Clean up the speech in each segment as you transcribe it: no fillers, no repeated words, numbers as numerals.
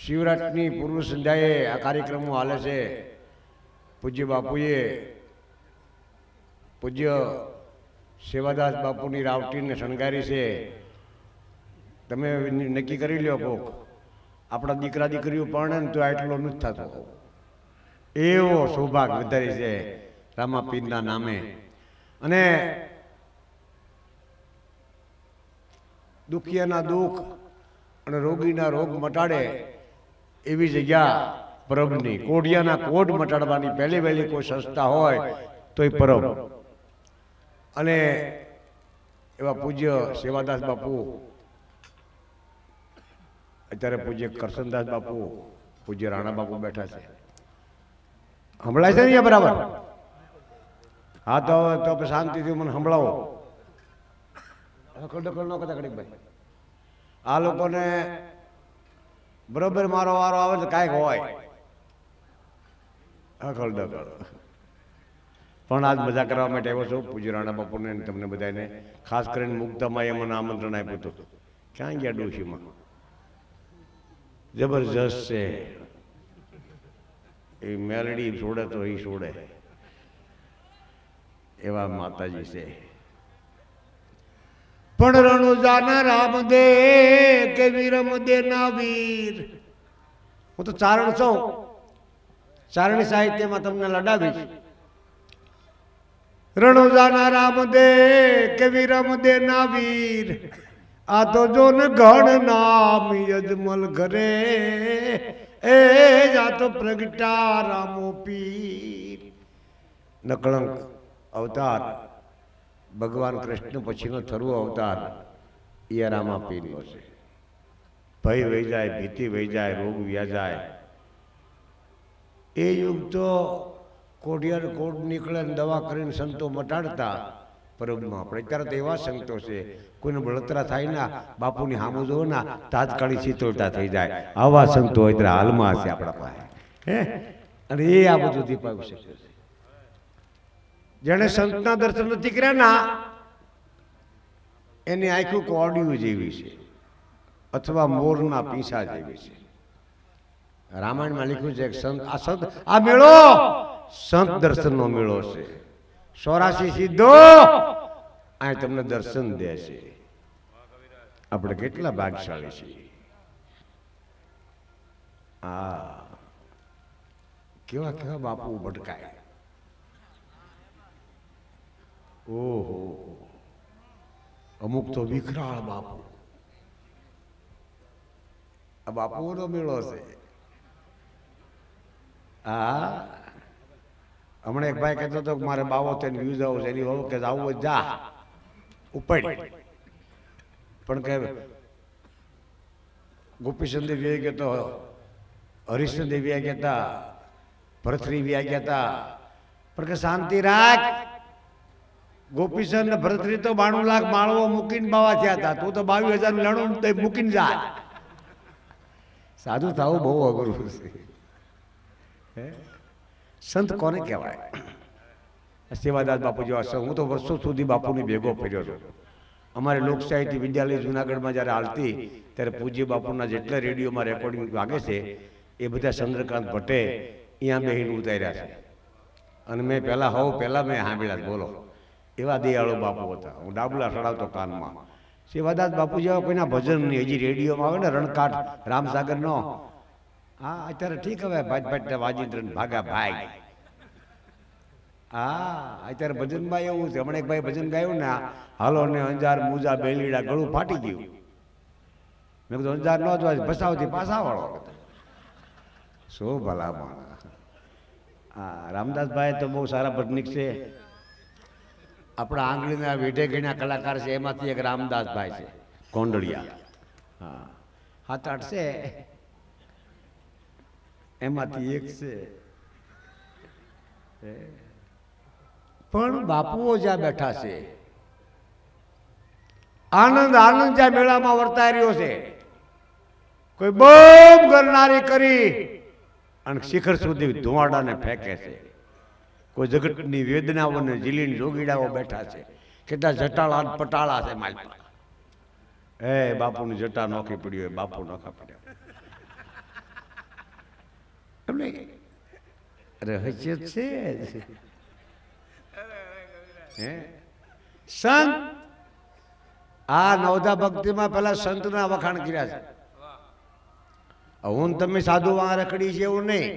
શિવરાત્રિની પૂર્વ સંધ્યાએ આ કાર્યક્રમો હાલે છે. પૂજ્ય બાપુએ પૂજ્ય સેવાદાસ બાપુની રાવટીને શણગારી છે. તમે નક્કી કરી લ્યો કોક આપણા દીકરા દીકરીઓ પરણે ને તો આટલો નથી થતો. એવો સૌભાગ્ય વધારી છે રામાપીરના નામે. અને દુખિયાના દુઃખ અને રોગીના રોગ મટાડે એવી જગ્યા પરબની. કોઢિયાના કોઢ મટાડવાની પહેલી વહેલી કોઈ સંસ્થા હોય તો એ પરબ. અને એવા પૂજ્ય સેવાદાસ બાપુ, અત્યારે પૂજ્ય કરશનદાસ બાપુ, પૂજ્ય રાણા બાપુ બેઠા છે. સંભળાય છે ને બરાબર? હા તો શાંતિથી મને સંભળાવો. ડકલ ન કરતા ભાઈ. આ લોકોને બરોબર મારો વારો આવે તો કાંઈક હોય હકલ ડકલ. પણ આજ મજા કરવા માટે આવ્યો છું. પૂજ્ય રાણા બાપુને તમને બધાને, ખાસ કરીને મુક્તામાં મને આમંત્રણ આપ્યું હતું. ક્યાં ગયા ડોશીમાં? જબરજસ્ત છે એ મેલડી છોડે તો એ છોડે એવા માતાજી છે. પણ રણુજાના રામ દે કે વીરમ દે ના વીર. હું તો ચારણ છું, ચારણી સાહિત્યમાં તમને લડાવીશ. રણુજાના રામ દે કે વીરમ દે ના વીર. આ તો જો ને ગણ નામ યજમલ ઘરે એ જા તો પ્રગટા રામો પીર. નકળંક અવતાર ભગવાન કૃષ્ણ પછીનો થરવો અવતાર એ રામાપીરનો છે. ભય વહી જાય, ભીતિ વહી જાય, રોગ વ્યા જાય. એ યુગ તો કોઢિયાર કોઢ નીકળે ને દવા કરીને સંતો મટાડતા પરબમાં. આપણે અત્યારે તો એવા સંતો છે, કોઈને બળતરા થાય ના બાપુની સામું જોવો ના તાત્કાલિક શીતળતા થઈ જાય. આવા સંતો અત્યારે હાલમાં છે આપણા પાસે. હે, અને એ આ બધું દીપાવી શકે છે. જેને સંતના દર્શન નથી કર્યા ના એની આંખું કોડિયું જેવી છે અથવા મોરના પીંછા જેવી છે. રામાયણમાં લખ્યું છે કે સંત આ સંત આ મેળો સંત દર્શનનો મેળો છે. 84 સિદ્ધો અહીં તમને દર્શન દે છે. આપણે કેટલા ભાગ્યશાળી છીએ. આ કેવા કેવા બાપુ ભટકાય. ઓહો, અમુક તો વિકરાળ બાપુ. આ બાપુનો મેળો છે. હા, હમણાં એક ભાઈ કહેતો હતો કે મારે બાવો થઈને વ્યૂઝ આવું છે. એની વહુ કે આવું હોય જા ઉપાડ. પણ કે ગોપીચંદ દેવી ગયા તો, હરીશચંદ દેવી ગયા હતા, ભરતરી વ્યા ગયા હતા. પણ કે શાંતિ રાખ. ગોપીચંદ ને ભરતરી તો 92 લાખ માળવો મૂકીને બાવા થયા હતા. તું તો 22,000 લેણું મૂકીને જા. સાધુ થવું બહુ અઘરું છે. સંત કોને કહેવાય? સેવાદાસ બાપુ જેવા. હું તો વર્ષો સુધી બાપુની ભેગો ફર્યો છું. અમારે લોક સાહિત્ય વિદ્યાલય જુનાગઢમાં જ્યારે હાલતી ત્યારે પૂજ્ય બાપુના જેટલા રેડિયોમાં રેકોર્ડિંગ વાગે છે એ બધા ચંદ્રકાંત ભટ્ટે અહીંયા બેહીને ઉતાર્યા છે. અને મેં પહેલાં મેં સાંભળ્યા. બોલો, એવા દયાળુ બાપુ હતા. હું ડાબલા ચડાવતો કાનમાં. સેવાદાસ બાપુ જેવા કોઈના ભજન નહીં. હજી રેડિયોમાં આવે ને રણકાટ રામસાગરનો. હા, અત્યારે ઠીક હવે ભાઈ વાજીન્દ્ર ભાગા ભાઈ. હા, અત્યારે ભજનમાં એવું છે. હમણાં એક ભાઈ ભજન ગાયું ને, હાલો ને અંજાર મુજા બેલીડા ગળું ફાટી ગયું. મેં કીધું અંજાર ન જ ભસાવથી પાછા વાળો. શું ભલા માણા. હા, રામદાસભાઈ તો બહુ સારા ભજનિક છે. આપણા આંગળીના વેઢે ગણ્યા કલાકાર છે એમાંથી એક રામદાસભાઈ છે કોંડળિયા. હા, 7-8 છે એમાંથી એક છે. પણ બાપુઓ જ્યાં બેઠા છે, આનંદ આનંદ જ્યાં મેળામાં વર્તાઈ રહ્યો છે. કોઈ બોમ્બ કરનારી કરી અને શિખર સુધી ધુવાડાને ફેંકે છે. કોઈ જગતની વેદનાઓને જીલીને જોગીડાઓ બેઠા છે. કેટલા જટાળા પટાળા છે માલપા. બાપુની જટા નોખી પડી હોય, બાપુ નોખા પડ્યા. નહીં, રહસ્ય છે હે સંત. આ નવધા ભક્તિમાં પેલા સંતના વખાણ કર્યા છે. હું તમે સાધુ વાં રખડી છે એવું નહીં,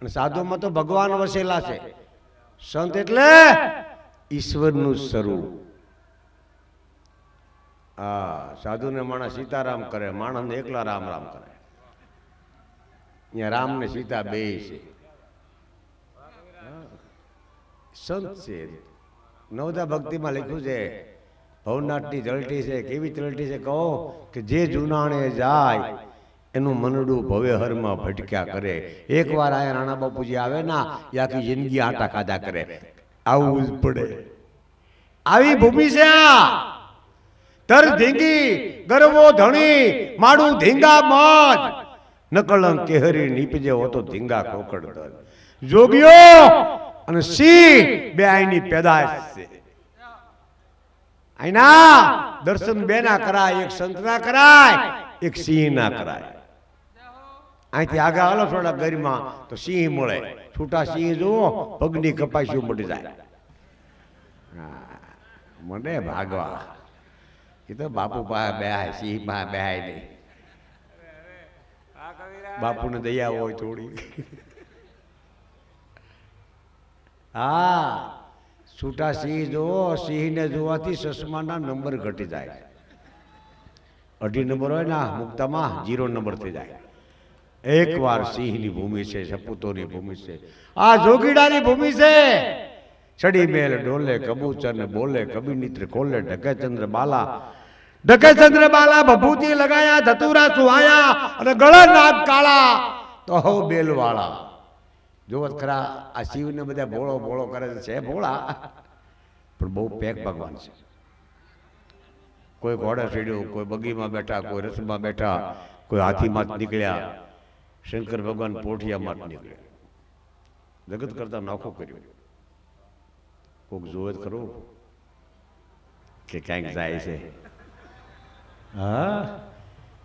સાધુમાં તો ભગવાન વસેલા છે. સંત એટલે ઈશ્વરનું સ્વરૂપ. હા, સાધુને માણસ સીતારામ કરે, માણસને એકલા રામ રામ કરે. અહીંયા રામ ને સીતા બે છે. સંત છે. નવધા ભક્તિમાં લખ્યું છે ભવનાથની જલટી છે. કેવી જલટી છે કહો કે જે જુનાણે જાય એનું મનડું ભવે હરમાં ભટક્યા કરે. એકવાર આયા રાણા બાપુજી આવે ના એ આખી જિંદગી આટા ખાધા કરે. આવવું જ પડે. આવી ભૂમિ છે આ. તર ધીંગી ગરવો ધણી માડું ધીંગા મજ નકળંક કેહરી નીપજે હોતો ધીંગા કોકડ દર. જોગીઓ અને સિંહ બે આઈની પેદાશ છે. આઈના દર્શન બે ના કરાય, એક સંત ના કરાય, એક સિંહ ના કરાય. અહીંથી આગળ હાલો થોડા ગરીમાં તો સિંહ મળે. છૂટા સિંહ જુઓ પગની કપાસ્યું મટી જાય. મને ભાગવા એ તો બાપુ પાસે બેહાય, સિંહ પાસે બેહાય નહીં. બાપુને દયા હોય થોડી. હા, છૂટા સિંહ જુઓ, સિંહને જોવાથી ચશ્માના નંબર ઘટી જાય. 2.5 નંબર હોય ને મુક્તામાં 0 નંબર થઈ જાય. એકવાર સિંહની ભૂમિ છે, સપૂતોની ભૂમિ છે, આ જોગીડાની ભૂમિ છે. ચડી મેલ ડોલે કબૂતર ને બોલે, કબી નિત્ર ખોલે ઢકે ચંદ્ર બાલા, ઢકે ચંદ્ર બાલા ભભૂતિ લગાયા, ધતુરા સુહાયા અને ગળા નાગ કાળા તો હો બેલવાળા. જોવત ખરા આ શિવને બધા ભોળો ભોળો કરે છે, ભોળા પણ બહુ પેક ભગવાન છે. કોઈ ઘોડે ચડ્યું, કોઈ બગીમાં બેઠા, કોઈ રથમાં બેઠા, કોઈ હાથીમાં નીકળ્યા. શંકર ભગવાન પોઠિયામાં જ નીકળ્યા. જગત કરતા નોખું કર્યું. કોઈક જોવે ખરું કે ક્યાંક જાય છે. હા,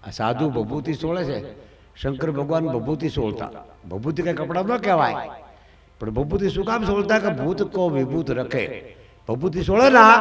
આ સાધુ ભભૂતિ સોળે છે. શંકર ભગવાન ભભૂતિ સોળતા. ભભૂતિ કઈ કપડા ન કહેવાય, પણ ભભૂતિ શું કામ સોળતા કે ભૂત કો વિભૂત રખે. ભભૂતિ સોળે ના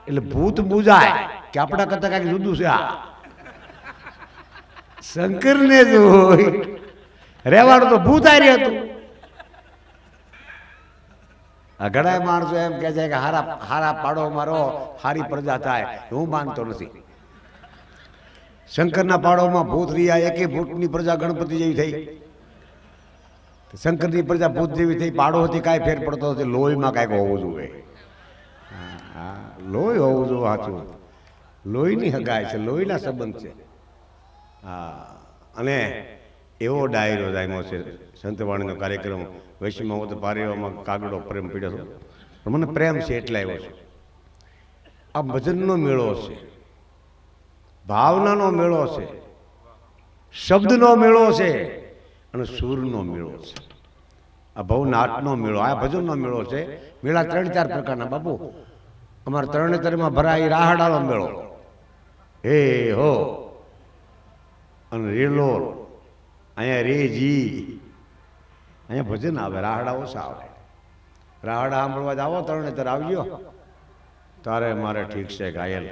એટલે ભૂત મૂજાય કે આપણા કરતા કઈક જુદું છે. આ શંકર ને જોઈ રેવાનું તો ભૂત આરી હતું. ઘણા માણસો એમ કે છે કે હારા પાડો મારો હારી પ્રજા થાય. હું માનતો નથી. શંકરના પાડોમાં ભૂત રહ્યા, એકે ભૂતની પ્રજા ગણપતિ જેવી થઈ. શંકરની પ્રજા ભૂત જેવી થઈ. પાડો હતી કાંઈ ફેર પડતો નથી. લોહીમાં કાંઈક હોવું જોઈએ. લોહી હોવું જોઈએ. સાચું, લોહીની હગાય છે, લોહીના સંબંધ છે. હા, અને એવો ડાયરો જામ્યો છે સંતવાણીનો કાર્યક્રમ. વૈશ્વમાં હું તો પારેવામાં કાગડો પ્રેમ પીડ્યો હતો, પણ મને પ્રેમ છે એટલે આવ્યો છે. આ ભજનનો મેળો છે, ભાવનાનો મેળો છે, શબ્દનો મેળો છે અને સૂરનો મેળો છે. આ ભવનાથનો મેળો, આ ભજનનો મેળો છે. મેળા 3-4 પ્રકારના બાપુ. અમારા તરણેતરમાં ભરાય રાહડાનો મેળો. હે હો અને રેલોર, અહીંયા રેજી, અહીંયા ભજન આવે, રાહડા ઓછા આવે. રાહડા સાંભળવા જાવો તરણેતર આવજો, તારે મારે ઠીક છે ઘાયલ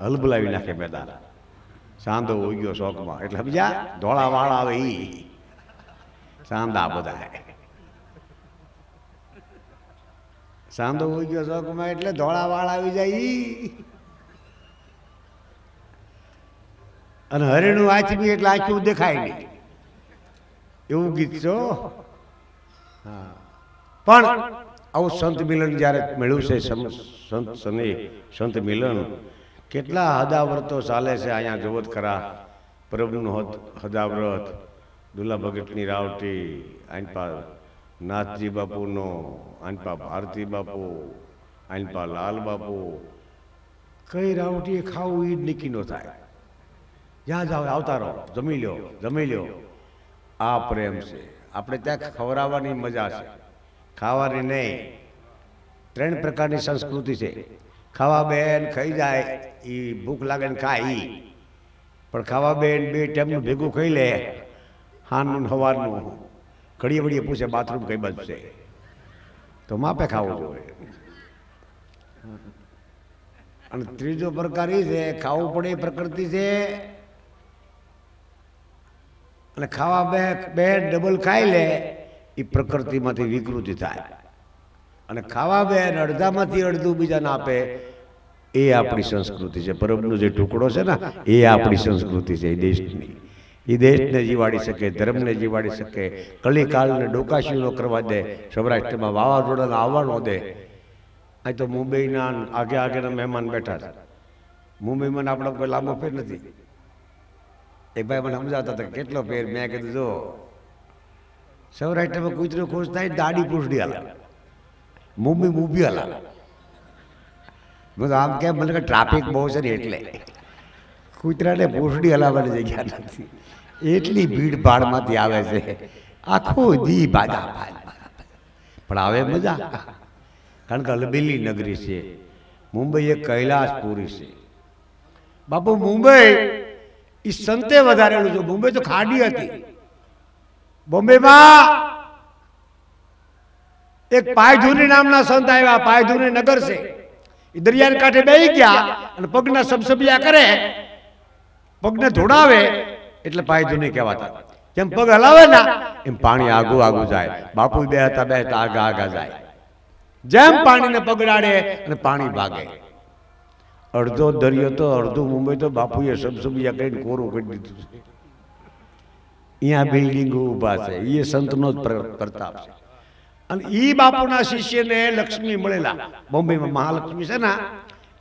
હલબલાવી નાખે મેદાન. સાંધો હોઈ ગયો શોખમાં એટલે બીજા ધોળા વાળા આવે ઈ સાંધા બધા. સાંધો હોઈ ગયો શોખમાં એટલે ધોળા વાળ આવી જાય ઈ. અને હરેણું આચમી એટલે આખું દેખાય નહીં એવું ગીત છો. હા, પણ આવું સંત મિલન જ્યારે મળ્યું છે, સંત સને સંત મિલન, કેટલા હદાવ્રતો ચાલે છે અહીંયા. જોવત ખરા પ્રભુનું હદાવ્રત, દુલ્લા ભગતની રાવટી, આનપા નાથજી બાપુનો, આનપા ભારતી બાપુ, આનપા લાલ બાપુ. કઈ રાવટી ખાવું એ જ નીકી ન થાય. જ્યાં જાઓ આવતા રહો, જમી લ્યો જમી લ્યો. આ પ્રેમ છે. આપણે ત્યાં ખવડાવવાની મજા છે, ખાવાની નહીં. 3 પ્રકારની સંસ્કૃતિ છે. ખાવા બેન ખાઈ જાય, એ ભૂખ લાગે ને ખાય ઈ. પણ ખાવા બેન 2 ટાઈમનું ભેગું ખાઈ લે હાનનું હવારનું ઘડીએ વળીએ પૂછે બાથરૂમ કઈ બાજુ છે, તો માપે ખાવું જોઈએ. અને ત્રીજો પ્રકાર એ છે ખાવું પડે એ પ્રકૃતિ છે, અને ખાવા બે ડબલ ખાઈ લે એ પ્રકૃતિમાંથી વિકૃતિ થાય. અને ખાવા બે અડધામાંથી અડધું બીજાને આપે એ આપણી સંસ્કૃતિ છે. પરબનો જે ટુકડો છે ને એ આપણી સંસ્કૃતિ છે. એ દેશની, એ દેશને જીવાડી શકે, ધર્મને જીવાડી શકે, કલિકાલને ડોકાશી ન કરવા દે, સૌરાષ્ટ્રમાં વાવાઝોડાને આવવા ન દે. અહીં તો મુંબઈના આગેના મહેમાન બેઠા છે. મુંબઈમાં આપણે કોઈ લાંબો ફેર નથી. એક ભાઈ મને સમજાવતા હતા કેટલો ફેર. મેં કીધું જો સૌરાષ્ટ્રમાં કૂતરું ખુશ થાય દાડી પૂછડી હાલા, મુંબઈ મૂવી હાલા. બધું આમ કેમ મને કે ટ્રાફિક બહુ છે ને એટલે કૂતરાને પૂછડી હલાવવાની જગ્યા નથી, એટલી ભીડ ભાડમાંથી આવે છે. આખો દી ભાગા પણ આવે મજા, કારણ કે અલબેલી નગરી છે. મુંબઈ એક કૈલાસપુરી છે બાપુ. મુંબઈ એ સંતે વધારેલું છે. મુંબઈ તો ખાડી હતી. બોમ્બેમાં એક પાયધુની નામના સંત આવ્યા. પાયધુની નગર છે. એ દરિયાને કાંઠે બેસી ગયા અને પગના સબસબિયા કરે, પગને ધોડાવે એટલે પાયધુની કહેવાતા. જેમ પગ હલાવે ને એમ પાણી આગું આગું જાય. બાપુ બે હતા, બે આગા આગા જાય. જેમ પાણીને પગડાડે અને પાણી ભાગે. અડધો દરિયો તો અડધું મુંબઈ તો બાપુએ સબસબિયા કરીને કોરું કરી દીધું છે. અહીંયા બિલ્ડિંગો ઊભા છે. એ સંતનો જ પ્રતાપ છે. અને ઈ બાપુના શિષ્યને લક્ષ્મી મળેલા. બોમ્બેમાં મહાલક્ષ્મી છે ને,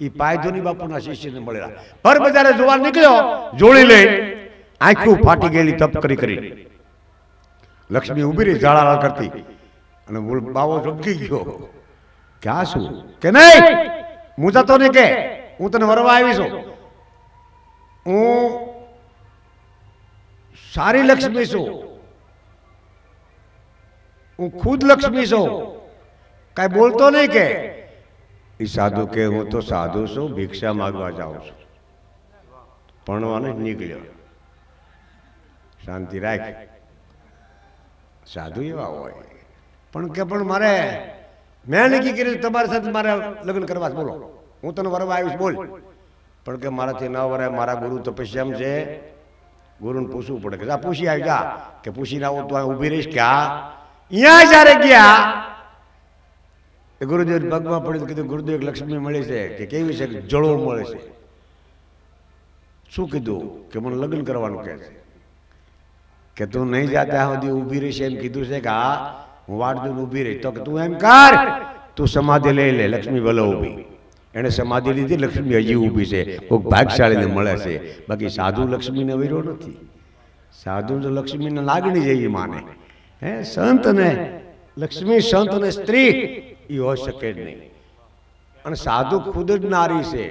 એ પાયધુની બાપુના શિષ્યને મળેલા. પર બજારે જોવા નીકળ્યો, જોડી લઈ આંખું ફાટી ગયેલી તપ કરી કરી. લક્ષ્મી ઊભી રહી ઝાડા કરતી, અને બાવો ઝબકી ગયો કે આ શું? કે નહીં, હું જતો નહીં, કે હું તને વરવા આવી છું. હું સારી લક્ષ્મી છું, હું ખુદ લક્ષ્મી છું. કઈ બોલતો નહીં. કે એ સાધુ કે હું તો સાધુ છું, ભિક્ષા માગવા જાઉં છું. ભણવાનો જ નીકળ્યો. શાંતિ રાખ. સાધુ એવા હોય પણ કે પણ મારે મેં નક્કી કર્યું તમારી સાથે મારે લગ્ન કરવા. બોલો, હું તને વરવા આવીશ, બોલ. પણ કે મારાથી ન વરાય, મારા ગુરુ તપસ્યામાં છે. ગુરુને પૂછવું પડે કે જા પૂછી આવી જા. કે પૂછીને આવું તો ઊભી રહીશ. કે હા. અહીંયા જયારે ગયા ગુરુદેવ પગમાં પડ્યું, કીધું ગુરુદેવ લક્ષ્મી મળી છે. કે કેવી છે? જળો મળે છે. શું કીધું? કે મને લગ્ન કરવાનું કહે છે. કે તું નહીં જા ત્યાં સુધી ઊભી રહીશ એમ કીધું છે. કે હા, હું વાટ જોઈને ઊભી રહી. તો કે તું એમ કર, તું સમાધિ લઈ લે. લક્ષ્મી ભલે ઊભી. એને સમાધિ લીધી, લક્ષ્મી હજી ઊભી છે. કોઈક ભાગશાળીને મળે છે. બાકી સાધુ લક્ષ્મીને વૈરો નથી. સાધુ તો લક્ષ્મીને લાગણી જઈ માને. હે સંત ને લક્ષ્મી, સંત અને સ્ત્રી એ હોઈ શકે જ નહીં. અને સાધુ ખુદ જ નારી છે.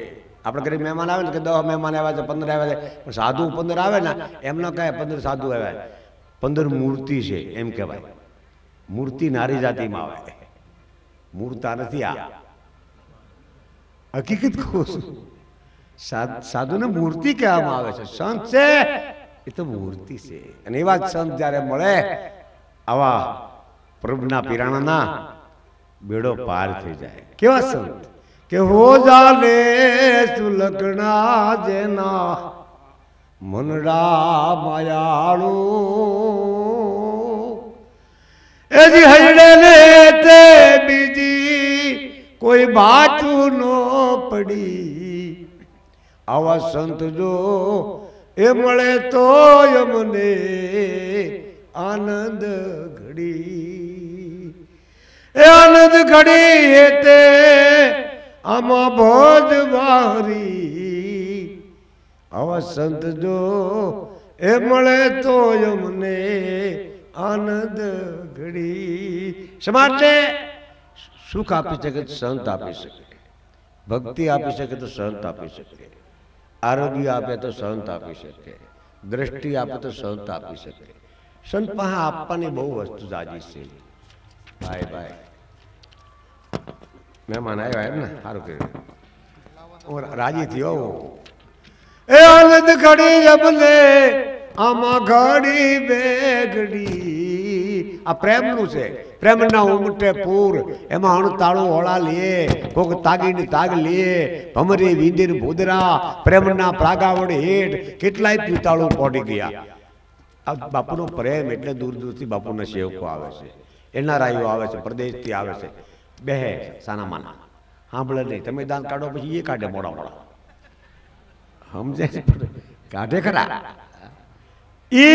આપણે ઘરે મહેમાન આવે ને કે 10 મહેમાન આવ્યા છે, 15 આવ્યા છે, પણ સાધુ 15 આવે ને એમ ન કહે 15 સાધુ આવ્યા. 15 મૂર્તિ છે એમ કહેવાય. મૂર્તિ નારી જાતિમાં આવે, મૂર્તા નથી. આ હકીકત કહું છું. સાધુને મૂર્તિ કહેવામાં આવે છે. સંત છે એ તો મૂર્તિ છે. અને એવા જ સંત જયારે મળે, આવા પ્રભુના પીરાણાના બેડો પાર થઈ જાય. કેવા સંત કે હો જાને સુલગણા જેના મનડા માયાળો, એજી હૈડે ને તે બીજી કોઈ બાચું નો પડી. આવા સંત જો એ મળે તો અમને આનંદ ઘડી. એ આનંદ ઘડી તે આમાં ભોજ વારી. આવા સંત જો એ મળે તો અમને આનંદ ઘડી. સમાજને સુખ આપી શકે તો સંત આપી શકે, ભક્તિ આપી શકે તો સંત આપી શકે, આરોગ્ય આપે તો સંત આપી શકે, દ્રષ્ટિ આપે તો સંત આપી શકે. સંત પાસે આપવાની બહુ વસ્તુ જાજી છે. ભાઈ ભાઈ મહેમાન આવ્યા એમ ને, સારું કર્યું, રાજી થયો. એ આનંદ ઘડી અમને આમાં ઘડી બેગડી આ પ્રેમનું છે. પ્રેમના ઉમટે પૂર એમાં અણતાળું હોળા લે કોક તાગીને તાગ લે ભમરી વિંદીર ભૂદરા પ્રેમના પ્રાગાવડ હેઠ કેટલાય પિતાળું પોડી ગયા. આ બાપુનો પ્રેમ એટલે દૂર દૂરથી બાપુના સેવકો આવે છે, એનઆરઆઈઓ આવે છે, પ્રદેશથી આવે છે. બે સાના માના સાંભળે નહીં. તમે દાન કાઢો પછી એ કાઢે મોડા મોડા સમજે કાઢે ખરા. એ